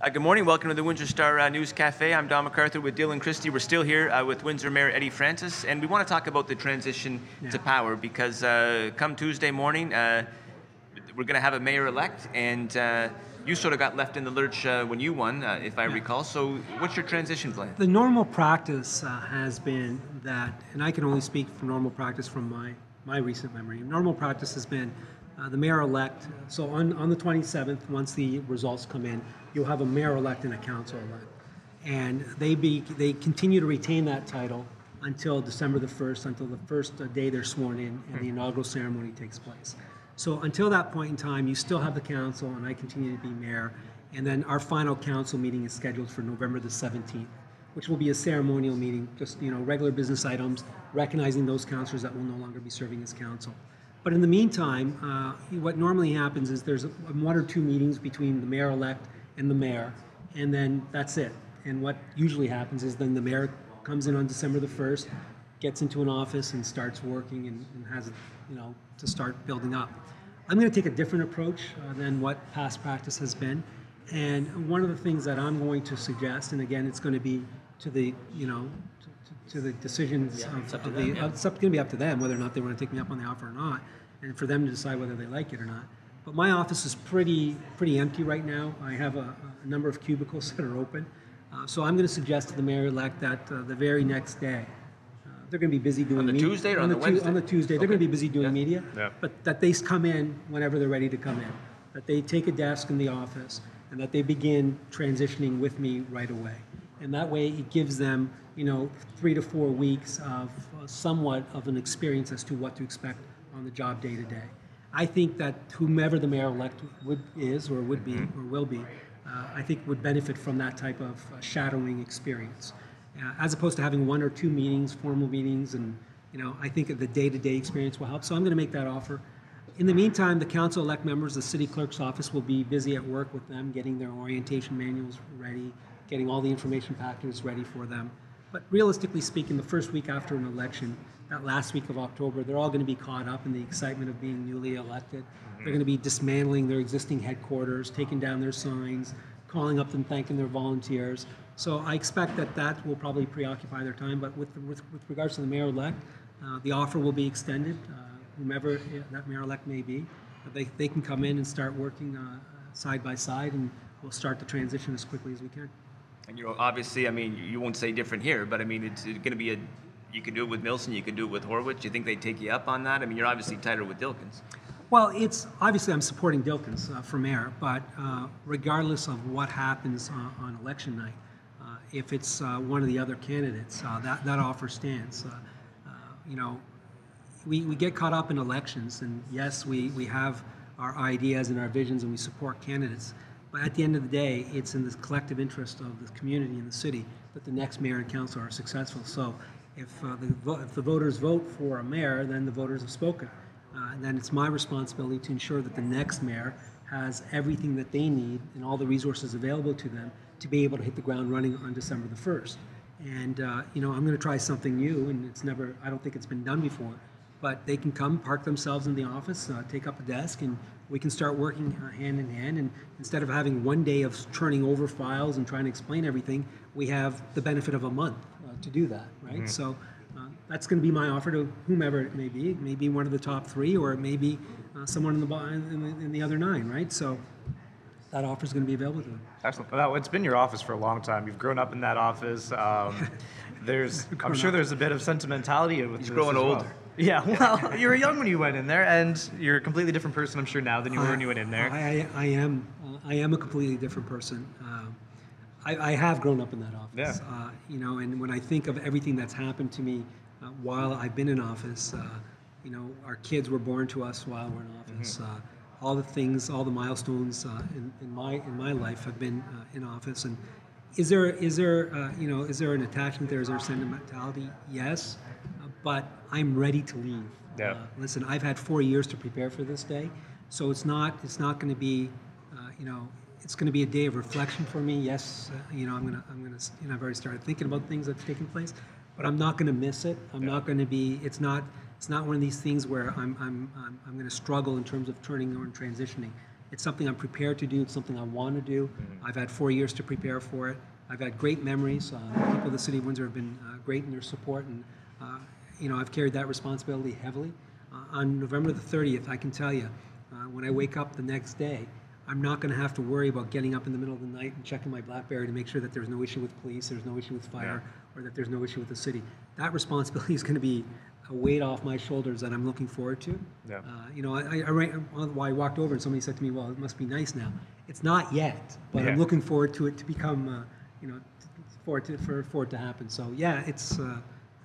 Good morning. Welcome to the Windsor Star News Cafe. I'm Don MacArthur with Dylan Christie. We're still here with Windsor Mayor Eddie Francis, and we want to talk about the transition to power because come Tuesday morning, we're going to have a mayor-elect, and you sort of got left in the lurch when you won, if I recall. So what's your transition plan? The normal practice has been that, and I can only speak for normal practice from my recent memory, normal practice has been the mayor-elect, so on the 27th, once the results come in, you'll have a mayor-elect and a council-elect. And they continue to retain that title until December the 1st, until the first day they're sworn in and the inaugural ceremony takes place. So until that point in time, you still have the council and I continue to be mayor. And then our final council meeting is scheduled for November the 17th, which will be a ceremonial meeting, just regular business items, recognizing those councillors that will no longer be serving as council. But in the meantime, what normally happens is there's one or two meetings between the mayor-elect and the mayor, and then that's it. And what usually happens is then the mayor comes in on December the 1st, gets into an office and starts working and has, to start building up. I'm going to take a different approach than what past practice has been. And one of the things that I'm going to suggest, and again, it's going to be to the, to the decisions it's going to be up to them whether or not they want to take me up on the offer or not, and for them to decide whether they like it or not. But my office is pretty empty right now. I have a number of cubicles that are open. So I'm going to suggest to the mayor-elect that the very next day, they're going to be busy doing media. Tuesday or on the Wednesday? On the Tuesday. They're going to be busy doing media, Yeah. but that they come in whenever they're ready to come in, that they take a desk in the office, and that they begin transitioning with me right away. And that way it gives them, 3 to 4 weeks of somewhat of an experience as to what to expect on the job day to day. I think that whomever the mayor-elect would be or will be, I think would benefit from that type of shadowing experience. As opposed to having one or two meetings, formal meetings, and I think the day-to-day experience will help. So I'm going to make that offer. In the meantime, the council-elect members, the city clerk's office will be busy at work with them, getting their orientation manuals ready, getting all the information packages ready for them. But realistically speaking, the first week after an election, that last week of October, they're all going to be caught up in the excitement of being newly elected. They're going to be dismantling their existing headquarters, taking down their signs, calling up and thanking their volunteers. So I expect that will probably preoccupy their time. But with regards to the mayor-elect, the offer will be extended. Whomever that mayor-elect may be, they can come in and start working side by side, and we'll start the transition as quickly as we can. And obviously, you won't say different here, but it's going to be you can do it with Milson, you can do it with Horwich. Do you think they'd take you up on that? You're obviously tighter with Dilkins. Well, it's obviously I'm supporting Dilkins for mayor, but regardless of what happens on election night, if it's one of the other candidates, that offer stands. We get caught up in elections, and yes, we have our ideas and our visions, and we support candidates. But at the end of the day, it's in the collective interest of the community and the city that the next mayor and council are successful. So if the voters vote for a mayor, then the voters have spoken. And then it's my responsibility to ensure that the next mayor has everything that they need and all the resources available to them to be able to hit the ground running on December the 1st. And I'm going to try something new, and I don't think it's been done before. But they can come, park themselves in the office, take up a desk, and we can start working hand in hand. And instead of having one day of turning over files and trying to explain everything, we have the benefit of a month to do that, right? Mm-hmm. So that's going to be my offer to whomever it may be. It may be one of the top three, or it may be someone in the other 9, right? So that offer is going to be available to them. Excellent. Well, it's been your office for a long time. You've grown up in that office. I'm sure there's a bit of sentimentality with this. He's growing older. Yeah, well, you were young when you went in there, and you're a completely different person, I'm sure, now than you were when you went in there. I am a completely different person. I have grown up in that office. Yeah. And when I think of everything that's happened to me while I've been in office, our kids were born to us while we're in office. Mm-hmm. All the things, all the milestones in my life have been in office. And is there an attachment there? Is there sentimentality? Yes. But I'm ready to leave. Yeah. Listen, I've had 4 years to prepare for this day, so it's not going to be, it's going to be a day of reflection for me. Yes, I've already started thinking about things that's taken place, but I'm not going to miss it. I'm not going to be. It's not one of these things where I'm going to struggle in terms of turning or transitioning. It's something I'm prepared to do. It's something I want to do. I've had 4 years to prepare for it. I've had great memories. People of the City of Windsor have been great in their support, and I've carried that responsibility heavily. On November the 30th, I can tell you, when I wake up the next day, I'm not going to have to worry about getting up in the middle of the night and checking my BlackBerry to make sure that there's no issue with police, there's no issue with fire, or that there's no issue with the city. That responsibility is going to be a weight off my shoulders that I'm looking forward to. Yeah. I walked over and somebody said to me, well, it must be nice now. It's not yet, but I'm looking forward to it to become, for it to happen. So yeah, it's, the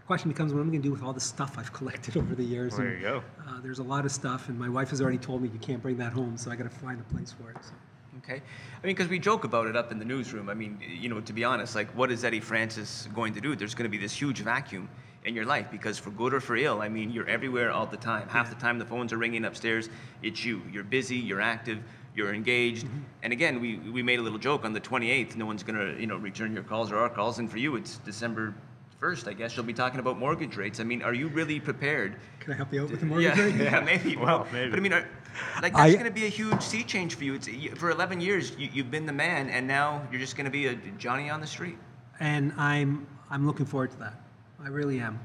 question becomes what I'm going to do with all the stuff I've collected over the years. There you go. There's a lot of stuff, and my wife has already told me you can't bring that home, so I got to find a place for it. So. Okay. I mean, because we joke about it up in the newsroom. I mean, to be honest, like, what is Eddie Francis going to do? There's going to be this huge vacuum in your life, because for good or for ill, I mean, you're everywhere all the time. Half the time the phones are ringing upstairs. It's you. You're busy. You're active. You're engaged. And again, we made a little joke on the 28th. No one's going to return your calls or our calls. And for you, it's December 1st, I guess. You'll be talking about mortgage rates. I mean, are you really prepared? Can I help you out with the mortgage rate? Yeah, maybe. Well, maybe. But I mean, that's going to be a huge sea change for you. For 11 years, you've been the man, and now you're just going to be a Johnny on the street. And I'm looking forward to that. I really am.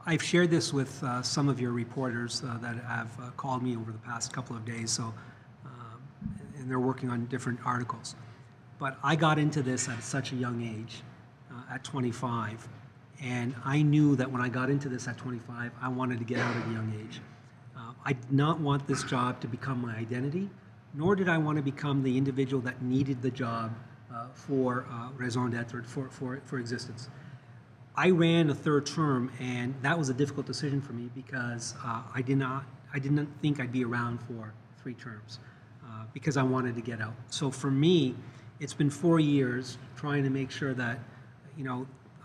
I've shared this with some of your reporters that have called me over the past couple of days. So, and they're working on different articles. But I got into this at such a young age, at 25, and I knew that when I got into this at 25, I wanted to get out at a young age. I did not want this job to become my identity, nor did I want to become the individual that needed the job for raison d'etre, for existence. I ran a third term, and that was a difficult decision for me because I didn't think I'd be around for 3 terms because I wanted to get out. So for me, it's been 4 years trying to make sure that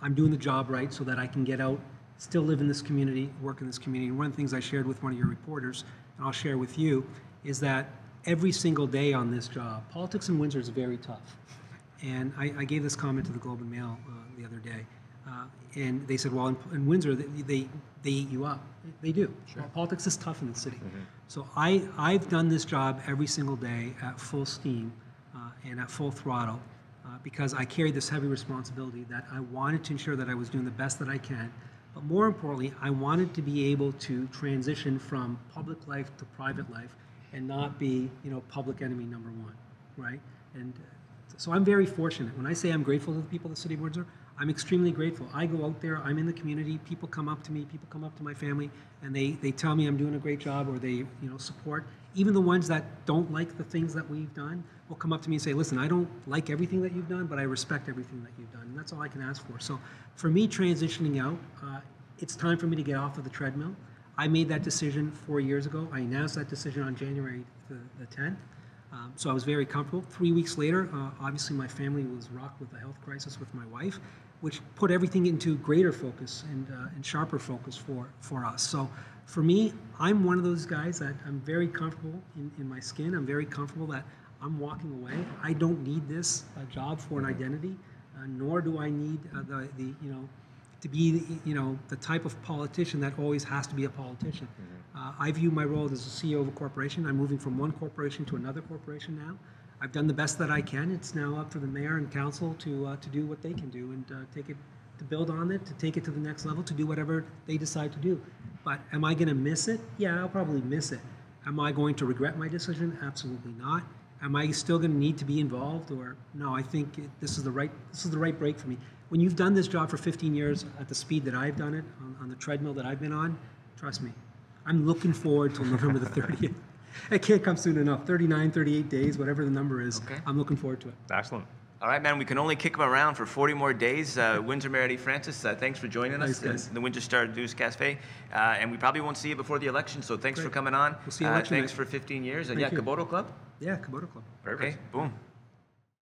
I'm doing the job right so that I can get out, still live in this community, work in this community. And one of the things I shared with one of your reporters, and I'll share with you, is that every single day on this job, politics in Windsor is very tough. And I gave this comment to the Globe and Mail the other day. And they said, well, in Windsor, they eat you up. They do. Sure. Politics is tough in the city. So I've done this job every single day at full steam and at full throttle because I carried this heavy responsibility that I wanted to ensure that I was doing the best that I can. But more importantly, I wanted to be able to transition from public life to private life and not be, public enemy number 1, right? And so I'm very fortunate. When I say I'm grateful to the people of the City of Windsor, I'm extremely grateful. I go out there, I'm in the community, people come up to me, people come up to my family, and they tell me I'm doing a great job, or they support. Even the ones that don't like the things that we've done will come up to me and say, listen, I don't like everything that you've done, but I respect everything that you've done. And that's all I can ask for. So for me, transitioning out, it's time for me to get off of the treadmill. I made that decision 4 years ago. I announced that decision on January the 10th. So I was very comfortable. 3 weeks later, obviously my family was rocked with a health crisis with my wife, which put everything into greater focus and sharper focus for us. So for me, I'm one of those guys that I'm very comfortable in my skin. I'm very comfortable that I'm walking away. I don't need this job for an identity, nor do I need to be the type of politician that always has to be a politician. I view my role as a CEO of a corporation. I'm moving from one corporation to another corporation now. I've done the best that I can. It's now up for the mayor and council to do what they can do and take it, to build on it, to take it to the next level, to do whatever they decide to do. But am I going to miss it? Yeah, I'll probably miss it. Am I going to regret my decision? Absolutely not. Am I still going to need to be involved? Or no, I think this is the right break for me. When you've done this job for 15 years at the speed that I've done it, on the treadmill that I've been on, trust me, I'm looking forward to November the 30th. It can't come soon enough. 39, 38 days, whatever the number is. Okay. I'm looking forward to it. Excellent. All right, man, we can only kick them around for 40 more days. Windsor Mayor Eddie Francis, thanks for joining us in the Windsor Star News Cafe. And we probably won't see you before the election, so thanks for coming on. We'll see you election Thanks for 15 years. And Thank you. Caboto Club? Yeah, Caboto Club. Perfect. Okay, boom.